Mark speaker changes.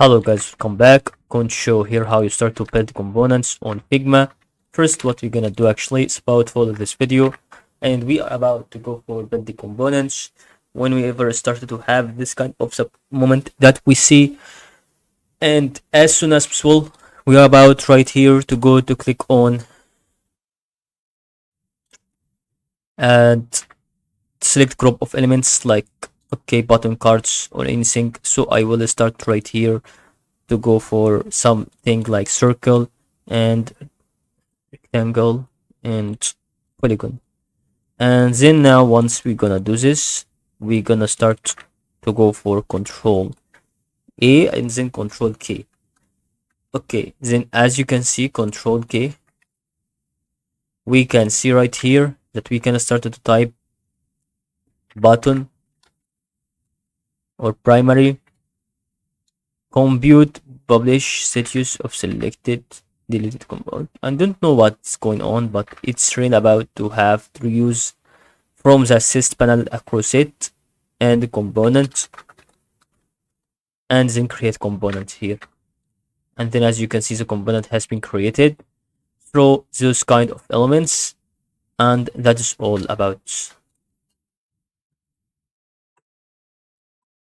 Speaker 1: Hello guys, welcome back. Going to show here how you start to build components on Figma. First, what we're gonna do actually is about follow this video, and we are about to go for build the components. When we ever started to have this kind of moment that we see, and as soon as possible, we are about right here to go to click on and select group of elements like button cards or anything. So I will start right here to go for something like circle and rectangle and polygon. And then now once we're gonna do this, we're gonna start to go for Control A and then Control K. Okay, then as you can see, Control K, we can see right here that we can start to type button or primary compute publish status of selected deleted component. I don't know what's going on, but it's really about to have to use from the assist panel across it and the component and then create component here. And then as you can see, the component has been created through those kind of elements, and that is all about